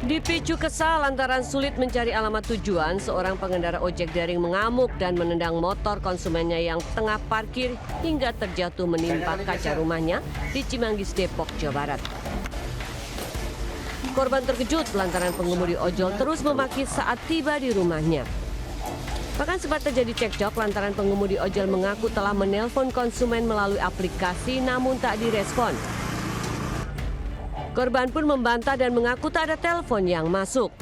Dipicu kesal lantaran sulit mencari alamat tujuan, seorang pengendara ojek daring mengamuk dan menendang motor konsumennya yang tengah parkir hingga terjatuh menimpa kaca rumahnya di Cimanggis, Depok, Jawa Barat. Korban terkejut lantaran pengemudi ojol terus memaki saat tiba di rumahnya. Bahkan sempat terjadi cekcok lantaran pengemudi ojol mengaku telah menelpon konsumen melalui aplikasi namun tak direspon. Korban pun membantah dan mengaku tak ada telepon yang masuk.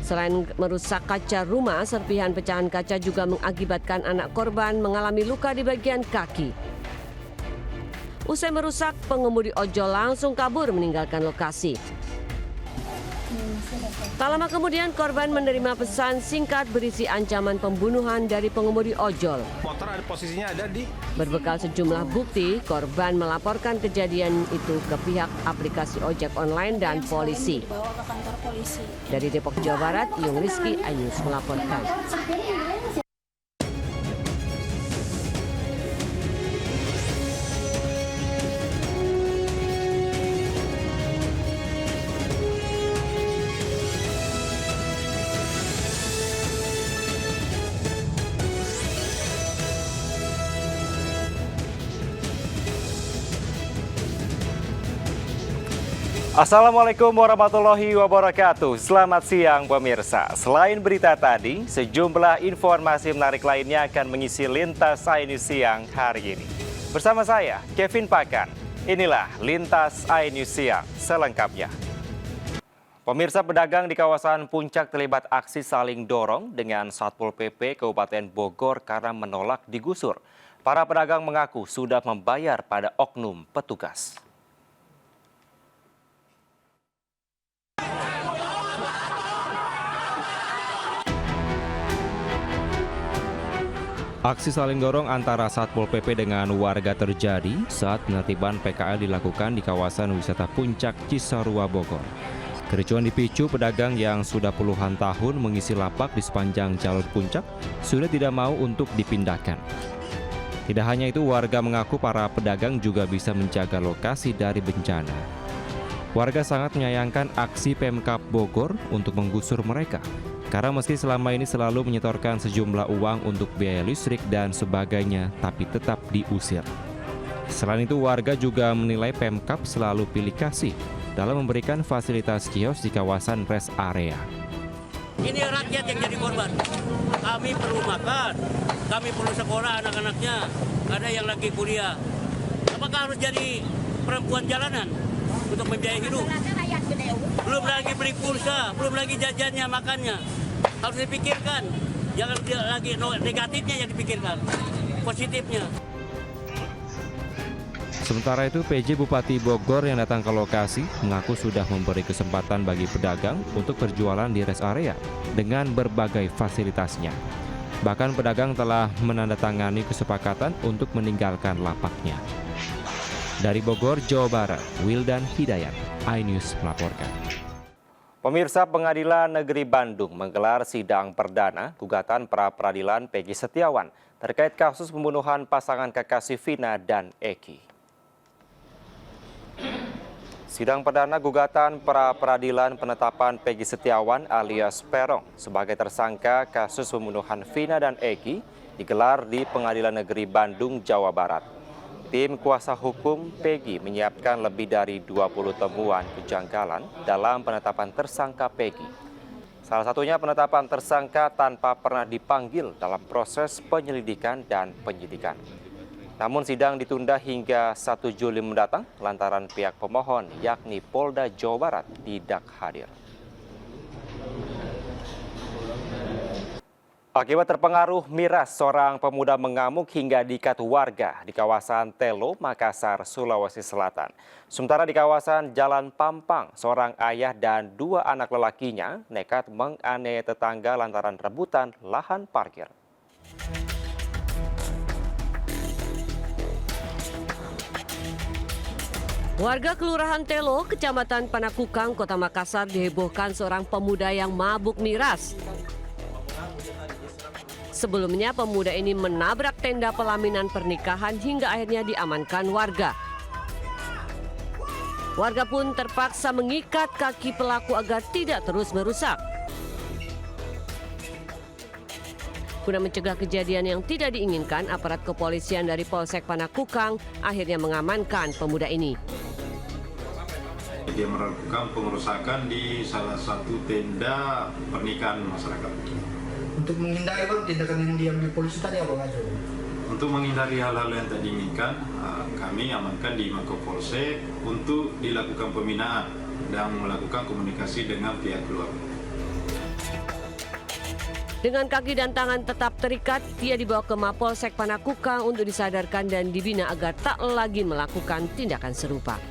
Selain merusak kaca rumah, serpihan pecahan kaca juga mengakibatkan anak korban mengalami luka di bagian kaki. Usai merusak, pengemudi ojol langsung kabur meninggalkan lokasi. Tak lama kemudian korban menerima pesan singkat berisi ancaman pembunuhan dari pengemudi ojol. Motor ada posisinya ada di. Berbekal sejumlah bukti, korban melaporkan kejadian itu ke pihak aplikasi ojek online dan polisi. Dibawa ke kantor polisi. Dari Depok, Jawa Barat, Yung Rizky, iNews melaporkan. Assalamualaikum warahmatullahi wabarakatuh. Selamat siang pemirsa. Selain berita tadi, sejumlah informasi menarik lainnya akan mengisi Lintas iNews siang hari ini. Bersama saya, Kevin Pakan. Inilah Lintas iNews siang selengkapnya. Pemirsa, pedagang di kawasan Puncak terlibat aksi saling dorong dengan Satpol PP Kabupaten Bogor karena menolak digusur. Para pedagang mengaku sudah membayar pada oknum petugas. Aksi saling dorong antara Satpol PP dengan warga terjadi saat penertiban PKL dilakukan di kawasan wisata Puncak Cisarua, Bogor. Kericuan dipicu pedagang yang sudah puluhan tahun mengisi lapak di sepanjang jalur puncak sudah tidak mau untuk dipindahkan. Tidak hanya itu, warga mengaku para pedagang juga bisa menjaga lokasi dari bencana. Warga sangat menyayangkan aksi Pemkab Bogor untuk menggusur mereka. Karena meski selama ini selalu menyetorkan sejumlah uang untuk biaya listrik dan sebagainya, tapi tetap diusir. Selain itu, warga juga menilai Pemkab selalu pilih kasih dalam memberikan fasilitas kios di kawasan rest area. Ini rakyat yang jadi korban. Kami perlu makan, kami perlu sekolah anak-anaknya, ada yang lagi kuliah. Apakah harus jadi perempuan jalanan untuk membiayai hidup? Belum lagi beli pulsa, belum lagi jajannya, makannya. Harus dipikirkan, jangan lagi negatifnya yang dipikirkan, positifnya. Sementara itu, PJ Bupati Bogor yang datang ke lokasi mengaku sudah memberi kesempatan bagi pedagang untuk berjualan di rest area dengan berbagai fasilitasnya. Bahkan pedagang telah menandatangani kesepakatan untuk meninggalkan lapaknya. Dari Bogor, Jawa Barat, Wildan Hidayat, iNews melaporkan. Pemirsa, Pengadilan Negeri Bandung menggelar sidang perdana gugatan pra-peradilan Peggy Setiawan terkait kasus pembunuhan pasangan kekasih Vina dan Eki. Sidang perdana gugatan pra-peradilan penetapan Peggy Setiawan alias Peron sebagai tersangka kasus pembunuhan Vina dan Eki digelar di Pengadilan Negeri Bandung, Jawa Barat. Tim kuasa hukum Peggy menyiapkan lebih dari 20 temuan kejanggalan dalam penetapan tersangka Peggy. Salah satunya penetapan tersangka tanpa pernah dipanggil dalam proses penyelidikan dan penyidikan. Namun sidang ditunda hingga 1 Juli mendatang lantaran pihak pemohon yakni Polda Jawa Barat tidak hadir. Akibat terpengaruh miras, seorang pemuda mengamuk hingga diikat warga di kawasan Telo, Makassar, Sulawesi Selatan. Sementara di kawasan Jalan Pampang, seorang ayah dan 2 anak lelakinya nekat menganiaya tetangga lantaran rebutan lahan parkir. Warga Kelurahan Telo, Kecamatan Panakukang, Kota Makassar dihebohkan seorang pemuda yang mabuk miras. Sebelumnya, pemuda ini menabrak tenda pelaminan pernikahan hingga akhirnya diamankan warga. Warga pun terpaksa mengikat kaki pelaku agar tidak terus merusak. Guna mencegah kejadian yang tidak diinginkan, aparat kepolisian dari Polsek Panakukang akhirnya mengamankan pemuda ini. Dia melakukan pengerusakan di salah satu tenda pernikahan masyarakat. Untuk menghindari bang tindakan yang diambil polisi tadi apa nggak? Untuk menghindari hal-hal yang tak diinginkan, kami amankan di Mako-Polsek untuk dilakukan pembinaan dan melakukan komunikasi dengan pihak keluarga. Dengan kaki dan tangan tetap terikat, dia dibawa ke Mapolsek Panakukang untuk disadarkan dan dibina agar tak lagi melakukan tindakan serupa.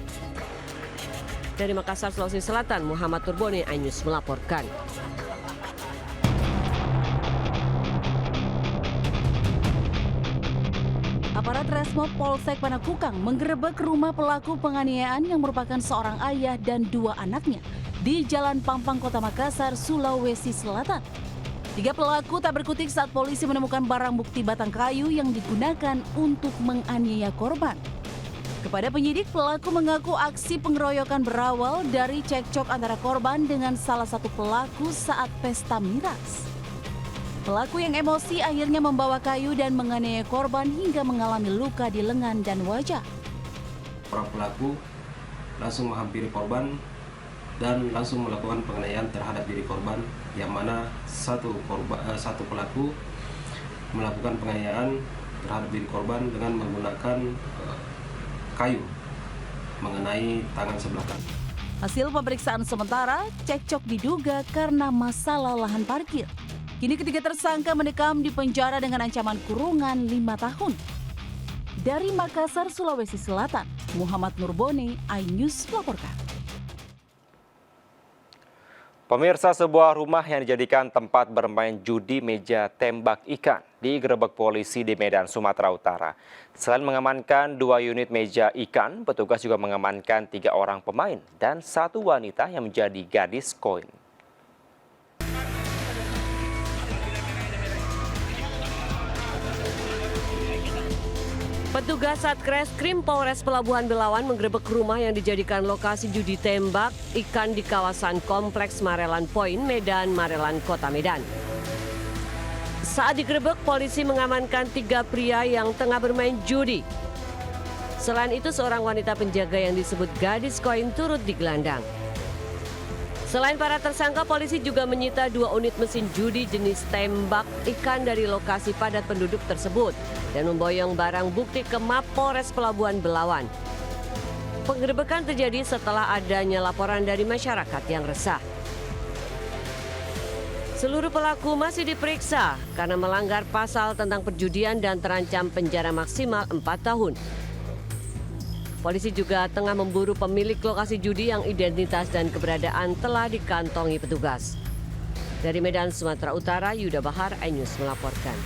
Dari Makassar, Sulawesi Selatan, Muhammad Turbone, iNews melaporkan. Aparat Resmob Polsek Panakukang menggerebek rumah pelaku penganiayaan yang merupakan seorang ayah dan 2 anaknya di Jalan Pampang, Kota Makassar, Sulawesi Selatan. 3 pelaku tak berkutik saat polisi menemukan barang bukti batang kayu yang digunakan untuk menganiaya korban. Kepada penyidik, pelaku mengaku aksi pengeroyokan berawal dari cekcok antara korban dengan salah satu pelaku saat pesta miras. Pelaku yang emosi akhirnya membawa kayu dan menganiaya korban hingga mengalami luka di lengan dan wajah. Para pelaku langsung menghampiri korban dan langsung melakukan penganiayaan terhadap diri korban, yang mana satu pelaku melakukan penganiayaan terhadap diri korban dengan menggunakan kayu mengenai tangan sebelah kanan. Hasil pemeriksaan sementara, cekcok diduga karena masalah lahan parkir. Kini ketiga tersangka mendekam di penjara dengan ancaman kurungan 5 tahun. Dari Makassar, Sulawesi Selatan, Muhammad Nurbone, iNews melaporkan. Pemirsa, sebuah rumah yang dijadikan tempat bermain judi meja tembak ikan digerebek polisi di Medan, Sumatera Utara. Selain mengamankan 2 unit meja ikan, petugas juga mengamankan 3 orang pemain dan 1 wanita yang menjadi gadis koin. Petugas Satreskrim Polres Pelabuhan Belawan menggerebek rumah yang dijadikan lokasi judi tembak ikan di kawasan Kompleks Marelan Point, Medan, Marelan, Kota Medan. Saat digerebek, polisi mengamankan 3 pria yang tengah bermain judi. Selain itu, seorang wanita penjaga yang disebut gadis koin turut digelandang. Selain para tersangka, polisi juga menyita 2 unit mesin judi jenis tembak ikan dari lokasi padat penduduk tersebut dan memboyong barang bukti ke Mapolres Pelabuhan Belawan. Penggerebekan terjadi setelah adanya laporan dari masyarakat yang resah. Seluruh pelaku masih diperiksa karena melanggar pasal tentang perjudian dan terancam penjara maksimal 4 tahun. Polisi juga tengah memburu pemilik lokasi judi yang identitas dan keberadaan telah dikantongi petugas. Dari Medan, Sumatera Utara, Yuda Bahar, iNews melaporkan.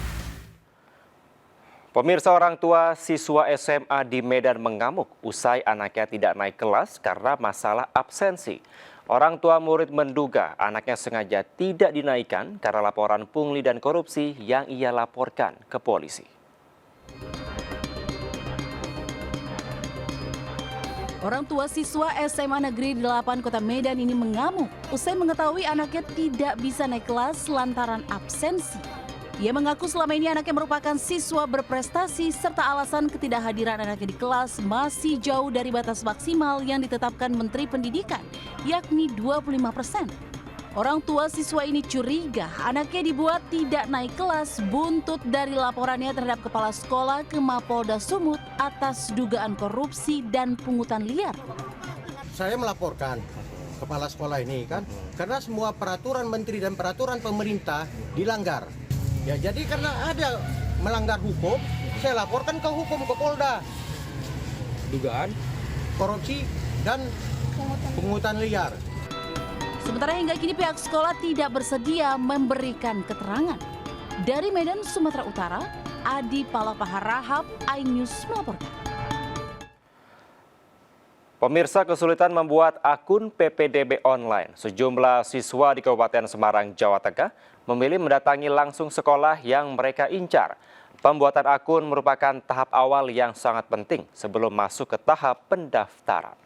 Pemirsa, orang tua siswa SMA di Medan mengamuk usai anaknya tidak naik kelas karena masalah absensi. Orang tua murid menduga anaknya sengaja tidak dinaikkan karena laporan pungli dan korupsi yang ia laporkan ke polisi. Orang tua siswa SMA Negeri 8 Kota Medan ini mengamuk usai mengetahui anaknya tidak bisa naik kelas lantaran absensi. Ia mengaku selama ini anaknya merupakan siswa berprestasi serta alasan ketidakhadiran anaknya di kelas masih jauh dari batas maksimal yang ditetapkan Menteri Pendidikan, yakni 25%. Orang tua siswa ini curiga anaknya dibuat tidak naik kelas buntut dari laporannya terhadap kepala sekolah ke Mapolda Sumut atas dugaan korupsi dan pungutan liar. Saya melaporkan kepala sekolah ini kan, karena semua peraturan menteri dan peraturan pemerintah dilanggar. Ya jadi karena ada melanggar hukum, saya laporkan ke hukum ke Polda. Dugaan korupsi dan pungutan liar. Sementara hingga kini pihak sekolah tidak bersedia memberikan keterangan. Dari Medan, Sumatera Utara, Adi Palapaharahap, iNews melaporkan. Pemirsa, kesulitan membuat akun PPDB online. Sejumlah siswa di Kabupaten Semarang, Jawa Tengah memilih mendatangi langsung sekolah yang mereka incar. Pembuatan akun merupakan tahap awal yang sangat penting sebelum masuk ke tahap pendaftaran.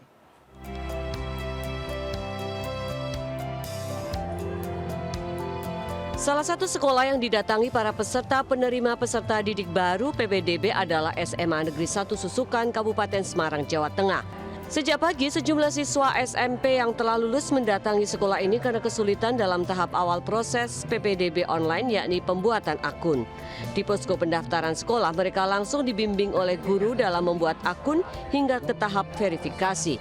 Salah satu sekolah yang didatangi para peserta penerima peserta didik baru PPDB adalah SMA Negeri 1 Susukan, Kabupaten Semarang, Jawa Tengah. Sejak pagi, sejumlah siswa SMP yang telah lulus mendatangi sekolah ini karena kesulitan dalam tahap awal proses PPDB online, yakni pembuatan akun. Di posko pendaftaran sekolah, mereka langsung dibimbing oleh guru dalam membuat akun hingga ke tahap verifikasi.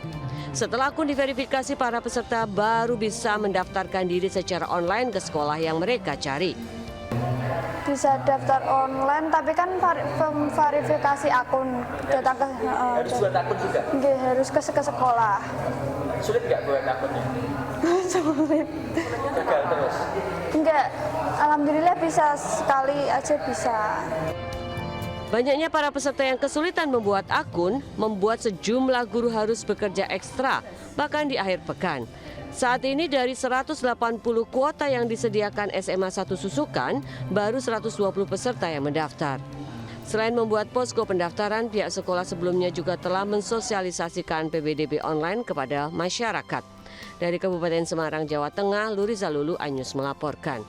Setelah akun diverifikasi, para peserta baru bisa mendaftarkan diri secara online ke sekolah yang mereka cari. Bisa daftar online, tapi kan verifikasi akun datang ke harus buat akun juga? Nggih, harus ke sekolah. Sulit nggak buat akunnya? Sulit. Gagal terus? Enggak, alhamdulillah bisa sekali aja bisa. Banyaknya para peserta yang kesulitan membuat akun membuat sejumlah guru harus bekerja ekstra, bahkan di akhir pekan. Saat ini dari 180 kuota yang disediakan SMA 1 Susukan, baru 120 peserta yang mendaftar. Selain membuat posko pendaftaran, pihak sekolah sebelumnya juga telah mensosialisasikan PPDB online kepada masyarakat. Dari Kabupaten Semarang, Jawa Tengah, Luriza Lulu, iNews melaporkan.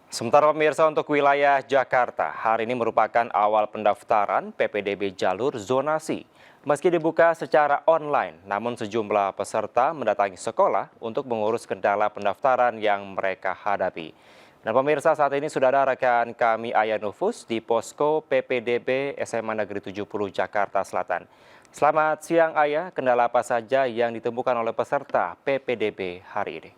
Sementara pemirsa, untuk wilayah Jakarta, hari ini merupakan awal pendaftaran PPDB jalur zonasi. Meski dibuka secara online, namun sejumlah peserta mendatangi sekolah untuk mengurus kendala pendaftaran yang mereka hadapi. Dan pemirsa, saat ini sudah ada rekan kami Ayah Nufus di posko PPDB SMA Negeri 70 Jakarta Selatan. Selamat siang Ayah, kendala apa saja yang ditemukan oleh peserta PPDB hari ini?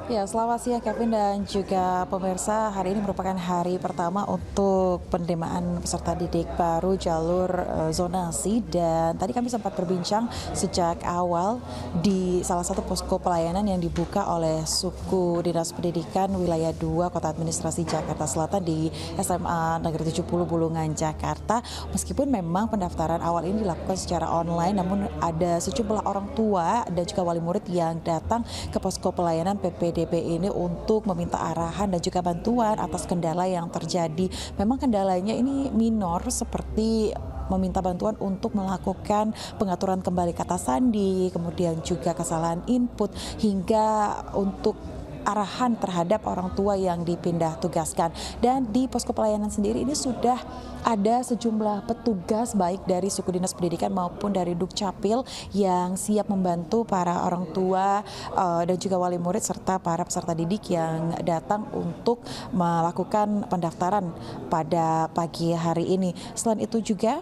Ya, selamat siang Kevin dan juga pemirsa. Hari ini merupakan hari pertama untuk penerimaan peserta didik baru jalur zonasi, dan tadi kami sempat berbincang sejak awal di salah satu posko pelayanan yang dibuka oleh suku Dinas Pendidikan Wilayah 2 Kota Administrasi Jakarta Selatan di SMA Negeri 70 Bulungan, Jakarta. Meskipun memang pendaftaran awal ini dilakukan secara online, namun ada sejumlah orang tua dan juga wali murid yang datang ke posko pelayanan PPDB ini untuk meminta arahan dan juga bantuan atas kendala yang terjadi. Memang kendalanya ini minor, seperti meminta bantuan untuk melakukan pengaturan kembali kata sandi, kemudian juga kesalahan input, hingga untuk arahan terhadap orang tua yang dipindah tugaskan. Dan di posko pelayanan sendiri ini sudah ada sejumlah petugas baik dari suku dinas pendidikan maupun dari Dukcapil yang siap membantu para orang tua dan juga wali murid serta para peserta didik yang datang untuk melakukan pendaftaran pada pagi hari ini. Selain itu juga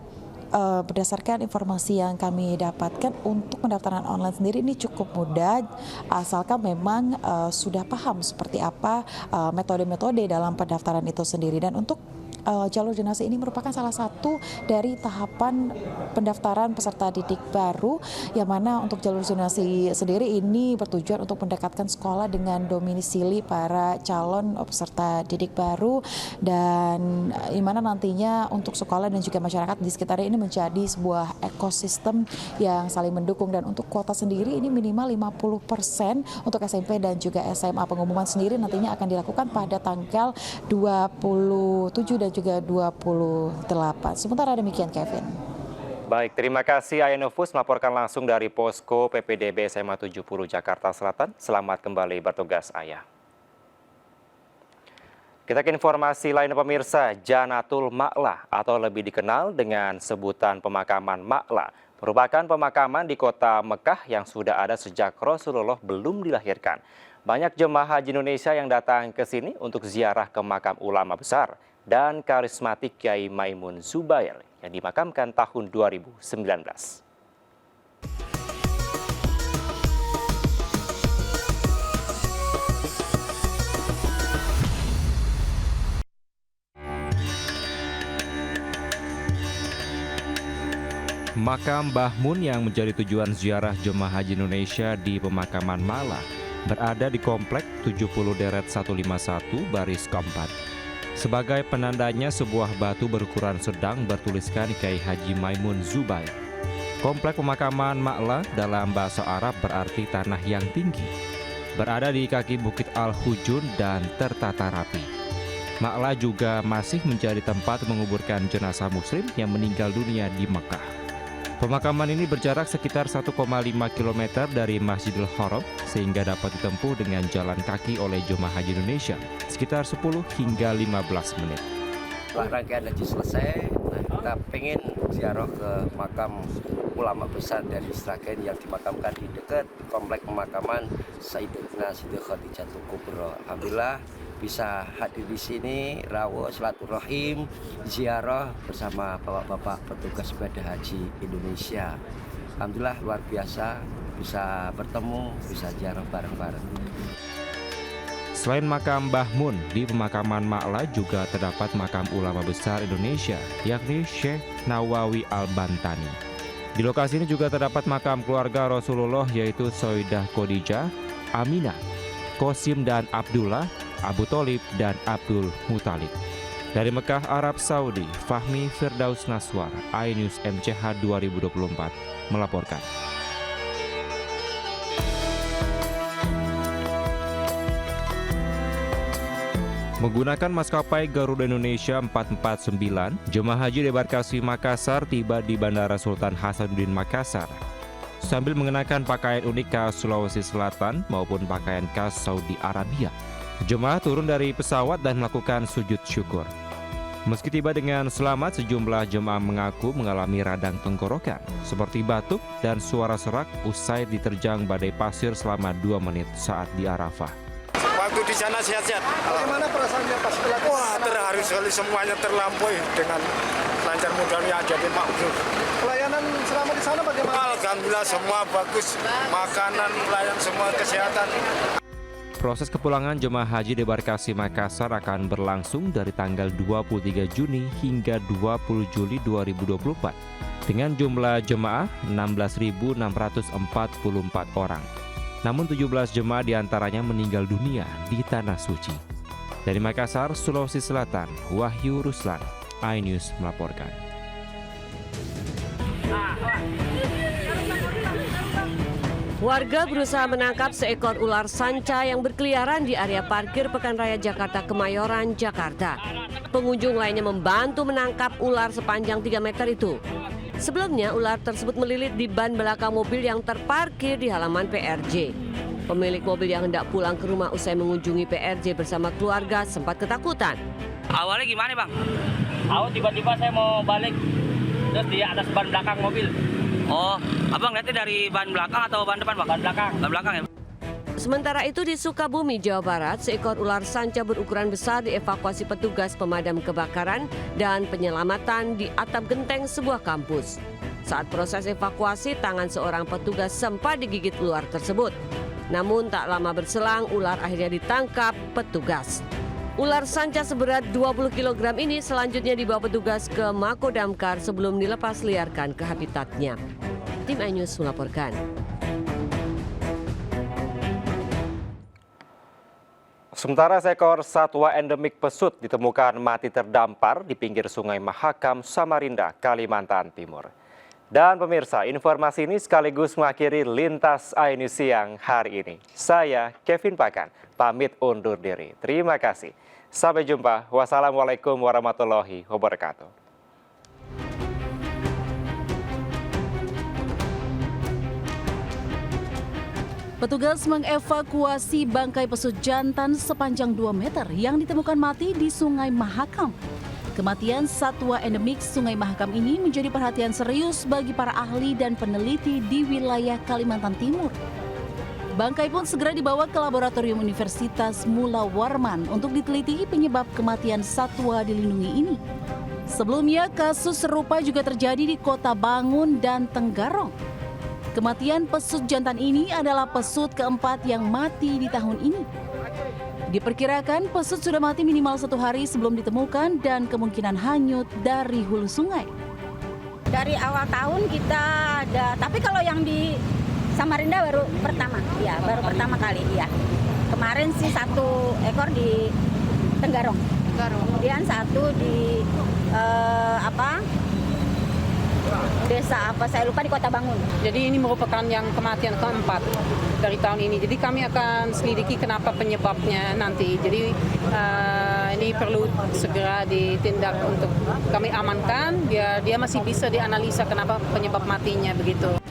berdasarkan informasi yang kami dapatkan, untuk pendaftaran online sendiri ini cukup mudah, asalkan memang sudah paham seperti apa metode-metode dalam pendaftaran itu sendiri. Dan untuk jalur zonasi ini merupakan salah satu dari tahapan pendaftaran peserta didik baru, yang mana untuk jalur zonasi sendiri ini bertujuan untuk mendekatkan sekolah dengan domisili para calon peserta didik baru, dan di mana nantinya untuk sekolah dan juga masyarakat di sekitarnya ini menjadi sebuah ekosistem yang saling mendukung. Dan untuk kuota sendiri ini minimal 50% untuk SMP dan juga SMA. Pengumuman sendiri nantinya akan dilakukan pada tanggal 27 dan juga 28. Sementara demikian, Kevin. Baik, terima kasih Ayah Nufus melaporkan langsung dari posko PPDB SMA 70 Jakarta Selatan. Selamat kembali bertugas Ayah. Kita ke informasi lain pemirsa. Janatul Ma'la atau lebih dikenal dengan sebutan pemakaman Ma'la merupakan pemakaman di kota Mekah yang sudah ada sejak Rasulullah belum dilahirkan. Banyak jemaah haji Indonesia yang datang ke sini untuk ziarah ke makam ulama besar dan karismatik Kiai Maimun Zubair yang dimakamkan tahun 2019. Makam Mbah Mun yang menjadi tujuan ziarah jemaah haji Indonesia di pemakaman Ma'la berada di komplek 70 Deret 151 baris keempat. Sebagai penandanya, sebuah batu berukuran sedang bertuliskan Kiai Haji Maimun Zubair. Komplek pemakaman Ma'la dalam bahasa Arab berarti tanah yang tinggi. Berada di kaki Bukit Al-Hujun dan tertata rapi. Ma'la juga masih menjadi tempat menguburkan jenazah muslim yang meninggal dunia di Mekah. Pemakaman ini berjarak sekitar 1,5 km dari Masjidil Haram sehingga dapat ditempuh dengan jalan kaki oleh jemaah haji Indonesia sekitar 10 hingga 15 menit. Setelah rangkaian haji selesai, kita pengen ziarah ke makam ulama besar dari Sragen yang dimakamkan di dekat komplek pemakaman Sayyidatina Siti Khadijatul Kubra. Alhamdulillah bisa hadir di sini, rawuh silaturahim, ziarah bersama bapak-bapak petugas ibadah haji Indonesia. Alhamdulillah luar biasa bisa bertemu, bisa ziarah bareng-bareng. Selain makam Mbah Mun, di pemakaman Ma'la juga terdapat makam ulama besar Indonesia, yakni Syekh Nawawi Al-Bantani. Di lokasi ini juga terdapat makam keluarga Rasulullah yaitu Sayyidah Khadijah, Aminah, Qasim dan Abdullah, Abu Thalib dan Abdul Muthalib. Dari Mekah, Arab Saudi, Fahmi Firdaus Naswar, iNews MCH 2024 melaporkan. Menggunakan maskapai Garuda Indonesia 449, jemaah haji debarkasi Makassar tiba di Bandara Sultan Hasanuddin Makassar. Sambil mengenakan pakaian unik khas Sulawesi Selatan maupun pakaian khas Saudi Arabia, jemaah turun dari pesawat dan melakukan sujud syukur. Meski tiba dengan selamat, sejumlah jemaah mengaku mengalami radang tenggorokan, seperti batuk dan suara serak usai diterjang badai pasir selama 2 menit saat di Arafah. Waktu di sana sehat-sehat. Bagaimana perasaannya pas berlaku? Wah, terharu sekali, semuanya terlampaui dengan lancar mudahnya jadi makmur. Pelayanan selama di sana bagaimana? Alhamdulillah semua bagus, makanan, pelayan semua kesehatan. Proses kepulangan jemaah haji debarkasi Makassar akan berlangsung dari tanggal 23 Juni hingga 20 Juli 2024 dengan jumlah jemaah 16.644 orang. Namun 17 jemaah diantaranya meninggal dunia di Tanah Suci. Dari Makassar, Sulawesi Selatan, Wahyu Ruslan, iNews melaporkan. Warga berusaha menangkap seekor ular sanca yang berkeliaran di area parkir Pekan Raya Jakarta Kemayoran, Jakarta. Pengunjung lainnya membantu menangkap ular sepanjang 3 meter itu. Sebelumnya, ular tersebut melilit di ban belakang mobil yang terparkir di halaman PRJ. Pemilik mobil yang hendak pulang ke rumah usai mengunjungi PRJ bersama keluarga sempat ketakutan. Awalnya gimana bang? Tiba-tiba saya mau balik, terus di atas ban belakang mobil. Oh, abang lihatnya dari ban belakang atau ban depan bang? Ban belakang. Ban belakang ya. Sementara itu di Sukabumi, Jawa Barat, seekor ular sanca berukuran besar dievakuasi petugas pemadam kebakaran dan penyelamatan di atap genteng sebuah kampus. Saat proses evakuasi, tangan seorang petugas sempat digigit ular tersebut. Namun tak lama berselang, ular akhirnya ditangkap petugas. Ular sanca seberat 20 kg ini selanjutnya dibawa petugas ke Mako Damkar sebelum dilepas liarkan ke habitatnya. Tim iNews melaporkan. Sementara seekor satwa endemik pesut ditemukan mati terdampar di pinggir Sungai Mahakam, Samarinda, Kalimantan Timur. Dan pemirsa, informasi ini sekaligus mengakhiri Lintas iNews siang hari ini. Saya Kevin Pakan, pamit undur diri. Terima kasih. Sampai jumpa. Wassalamualaikum warahmatullahi wabarakatuh. Petugas mengevakuasi bangkai pesut jantan sepanjang 2 meter yang ditemukan mati di Sungai Mahakam. Kematian satwa endemik Sungai Mahakam ini menjadi perhatian serius bagi para ahli dan peneliti di wilayah Kalimantan Timur. Bangkai pun segera dibawa ke laboratorium Universitas Mula Warman untuk diteliti penyebab kematian satwa dilindungi ini. Sebelumnya, kasus serupa juga terjadi di Kota Bangun dan Tenggarong. Kematian pesut jantan ini adalah pesut keempat yang mati di tahun ini. Diperkirakan pesut sudah mati minimal 1 hari sebelum ditemukan dan kemungkinan hanyut dari hulu sungai. Dari awal tahun kita ada, tapi kalau yang di Samarinda baru pertama kali ya. Kemarin sih 1 ekor di Tenggarong. Kemudian 1 di desa saya lupa di Kota Bangun. Jadi ini merupakan yang kematian keempat dari tahun ini. Jadi kami akan selidiki kenapa penyebabnya nanti. Jadi ini perlu segera ditindak untuk kami amankan biar dia masih bisa dianalisa kenapa penyebab matinya begitu.